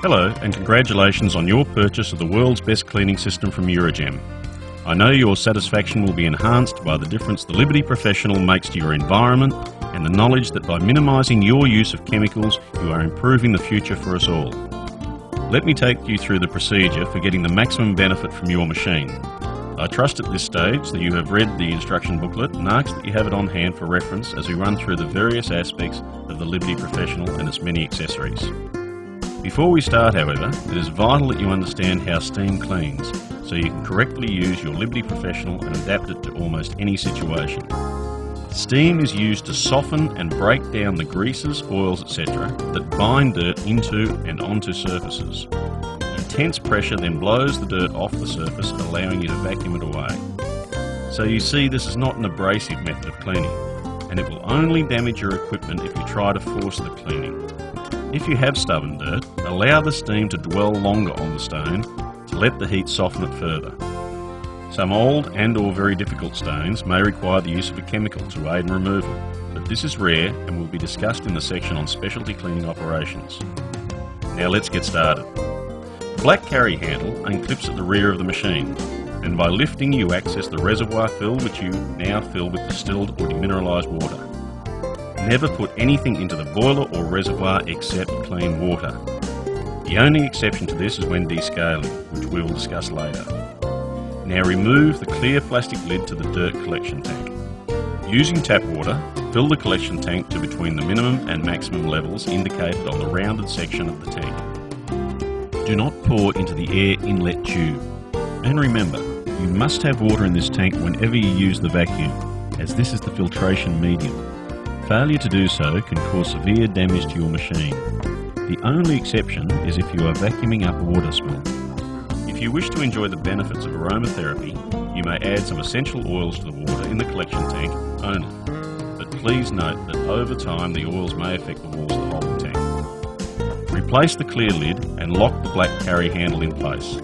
Hello, and congratulations on your purchase of the world's best cleaning system from Eurogem. I know your satisfaction will be enhanced by the difference the Liberty Professional makes to your environment and the knowledge that by minimising your use of chemicals, you are improving the future for us all. Let me take you through the procedure for getting the maximum benefit from your machine. I trust at this stage that you have read the instruction booklet and ask that you have it on hand for reference as we run through the various aspects of the Liberty Professional and its many accessories. Before we start, however, it is vital that you understand how steam cleans, so you can correctly use your Liberty Professional and adapt it to almost any situation. Steam is used to soften and break down the greases, oils, etc. that bind dirt into and onto surfaces. Intense pressure then blows the dirt off the surface, allowing you to vacuum it away. So you see, this is not an abrasive method of cleaning, and it will only damage your equipment if you try to force the cleaning. If you have stubborn dirt, allow the steam to dwell longer on the stone to let the heat soften it further. Some old and or very difficult stones may require the use of a chemical to aid in removal, but this is rare and will be discussed in the section on specialty cleaning operations. Now let's get started. The black carry handle unclips at the rear of the machine, and by lifting you access the reservoir fill, which you now fill with distilled or demineralised water. Never put anything into the boiler or reservoir except clean water. The only exception to this is when descaling, which we will discuss later. Now remove the clear plastic lid to the dirt collection tank. Using tap water, fill the collection tank to between the minimum and maximum levels indicated on the rounded section of the tank. Do not pour into the air inlet tube. And remember, you must have water in this tank whenever you use the vacuum, as this is the filtration medium. Failure to do so can cause severe damage to your machine. The only exception is if you are vacuuming up a water spill. If you wish to enjoy the benefits of aromatherapy, you may add some essential oils to the water in the collection tank only. But please note that over time the oils may affect the walls of the holding tank. Replace the clear lid and lock the black carry handle in place.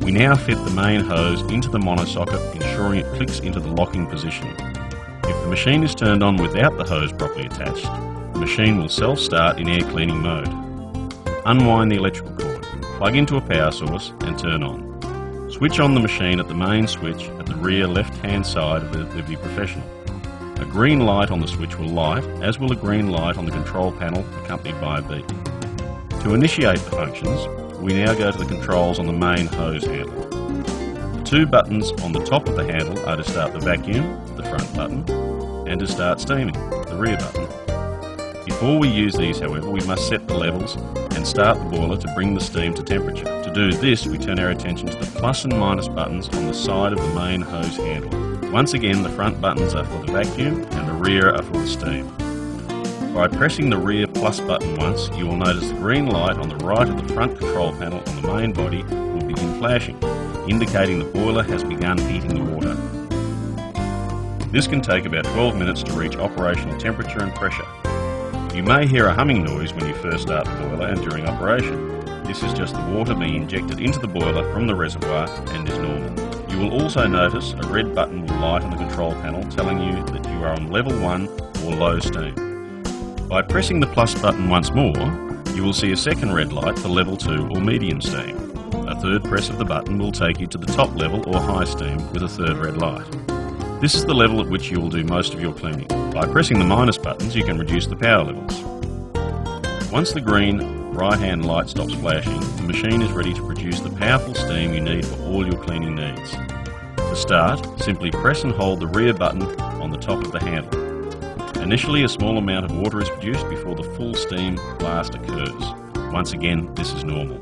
We now fit the main hose into the monosocket, ensuring it clicks into the locking position. If the machine is turned on without the hose properly attached, the machine will self-start in air cleaning mode. Unwind the electrical cord, plug into a power source and turn on. Switch on the machine at the main switch at the rear left-hand side of the Liberty Professional. A green light on the switch will light, as will a green light on the control panel accompanied by a beep. To initiate the functions, we now go to the controls on the main hose handle. The two buttons on the top of the handle are to start the vacuum, the front button, and to start steaming, the rear button. Before we use these, however, we must set the levels and start the boiler to bring the steam to temperature. To do this, we turn our attention to the plus and minus buttons on the side of the main hose handle. Once again, the front buttons are for the vacuum and the rear are for the steam. By pressing the rear plus button once, you will notice the green light on the right of the front control panel on the main body will begin flashing, indicating the boiler has begun heating the water. This can take about 12 minutes to reach operational temperature and pressure. You may hear a humming noise when you first start the boiler and during operation. This is just the water being injected into the boiler from the reservoir and is normal. You will also notice a red button will light on the control panel telling you that you are on level 1 or low steam. By pressing the plus button once more, you will see a second red light for level 2 or medium steam. A third press of the button will take you to the top level or high steam with a third red light. This is the level at which you will do most of your cleaning. By pressing the minus buttons, you can reduce the power levels. Once the green right-hand light stops flashing, the machine is ready to produce the powerful steam you need for all your cleaning needs. To start, simply press and hold the rear button on the top of the handle. Initially, a small amount of water is produced before the full steam blast occurs. Once again, this is normal.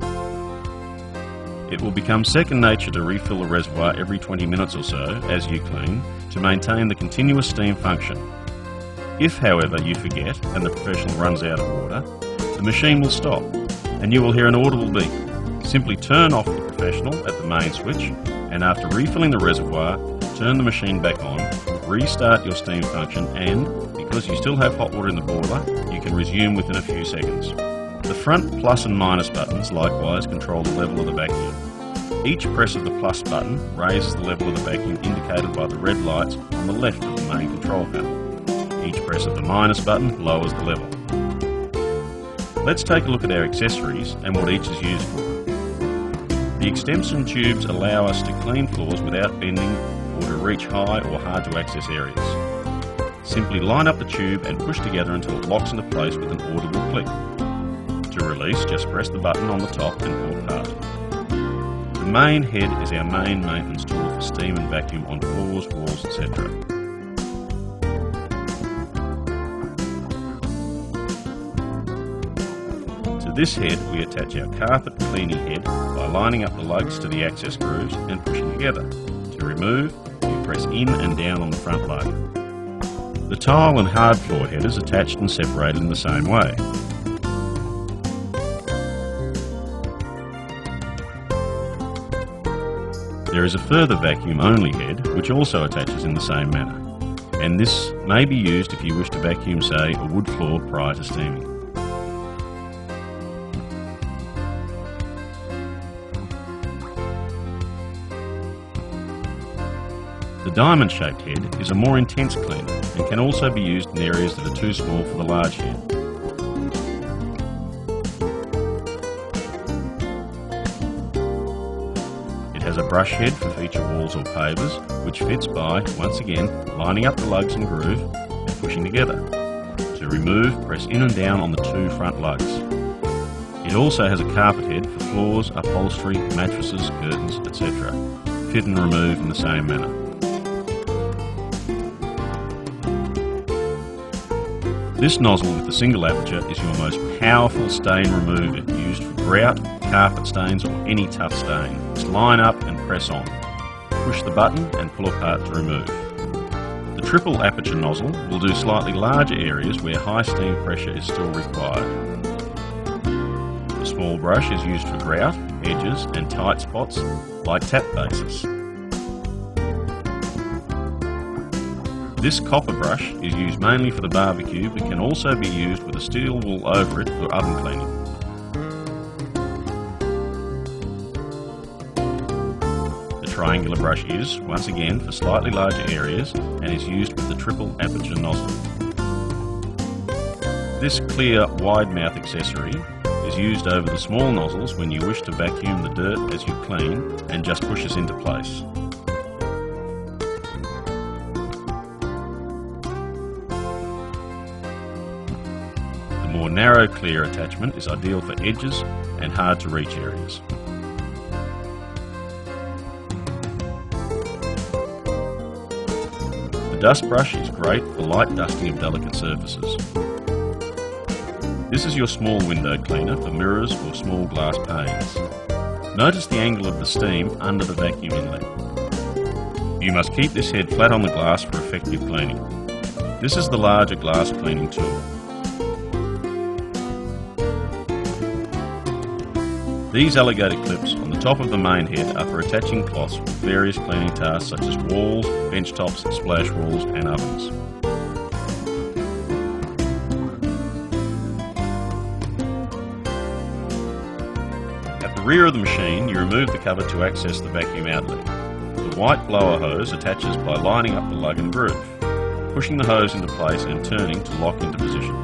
It will become second nature to refill the reservoir every 20 minutes or so as you clean to maintain the continuous steam function. If, however, you forget and the professional runs out of water, the machine will stop and you will hear an audible beep. Simply turn off the professional at the main switch and after refilling the reservoir, turn the machine back on, restart your steam function and, because you still have hot water in the boiler, you can resume within a few seconds. The front plus and minus buttons likewise control the level of the vacuum. Each press of the plus button raises the level of the vacuum indicated by the red lights on the left of the main control panel. Each press of the minus button lowers the level. Let's take a look at our accessories and what each is used for. The extension tubes allow us to clean floors without bending or to reach high or hard to access areas. Simply line up the tube and push together until it locks into place with an audible click. To release, just press the button on the top and pull apart. The main head is our main maintenance tool for steam and vacuum on floors, walls, etc. To this head we attach our carpet cleaning head by lining up the lugs to the access grooves and pushing together. To remove, you press in and down on the front lug. The tile and hard floor head is attached and separated in the same way. There is a further vacuum only head which also attaches in the same manner, and this may be used if you wish to vacuum, say, a wood floor prior to steaming. The diamond-shaped head is a more intense cleaner and can also be used in areas that are too small for the large head. It has a brush head for feature walls or pavers, which fits by, once again, lining up the lugs and groove and pushing together. To remove, press in and down on the two front lugs. It also has a carpet head for floors, upholstery, mattresses, curtains, etc. Fit and remove in the same manner. This nozzle with the single aperture is your most powerful stain remover, used for grout, carpet stains or any tough stain. Just line up and press on. Push the button and pull apart to remove. The triple aperture nozzle will do slightly larger areas where high steam pressure is still required. The small brush is used for grout, edges and tight spots like tap bases. This copper brush is used mainly for the barbecue but can also be used with a steel wool over it for oven cleaning. The triangular brush is, once again, for slightly larger areas and is used with the triple aperture nozzle. This clear wide mouth accessory is used over the small nozzles when you wish to vacuum the dirt as you clean and just pushes into place. The more narrow clear attachment is ideal for edges and hard to reach areas. The dust brush is great for light dusting of delicate surfaces. This is your small window cleaner for mirrors or small glass panes. Notice the angle of the steam under the vacuum inlet. You must keep this head flat on the glass for effective cleaning. This is the larger glass cleaning tool. These alligator clips on the top of the main head are for attaching cloths for various cleaning tasks such as walls, bench tops, splash walls and ovens. At the rear of the machine, you remove the cover to access the vacuum outlet. The white blower hose attaches by lining up the lug and groove, pushing the hose into place and turning to lock into position.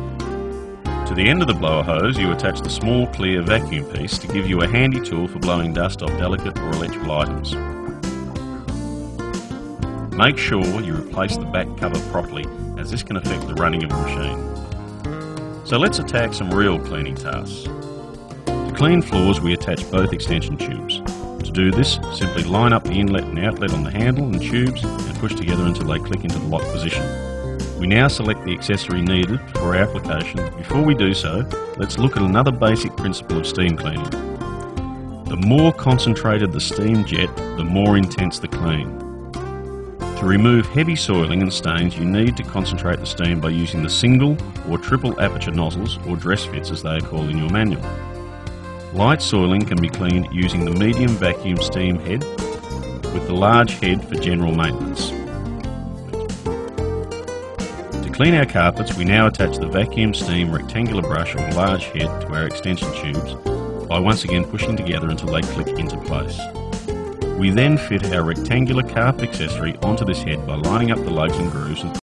To the end of the blower hose you attach the small clear vacuum piece to give you a handy tool for blowing dust off delicate or electrical items. Make sure you replace the back cover properly, as this can affect the running of the machine. So let's attack some real cleaning tasks. To clean floors we attach both extension tubes. To do this, simply line up the inlet and outlet on the handle and tubes and push together until they click into the lock position. We now select the accessory needed for our application. Before we do so, let's look at another basic principle of steam cleaning. The more concentrated the steam jet, the more intense the clean. To remove heavy soiling and stains, you need to concentrate the steam by using the single or triple aperture nozzles, or dress fits as they are called in your manual. Light soiling can be cleaned using the medium vacuum steam head with the large head for general maintenance. To clean our carpets, we now attach the vacuum steam rectangular brush or large head to our extension tubes by once again pushing together until they click into place. We then fit our rectangular carpet accessory onto this head by lining up the lugs and grooves and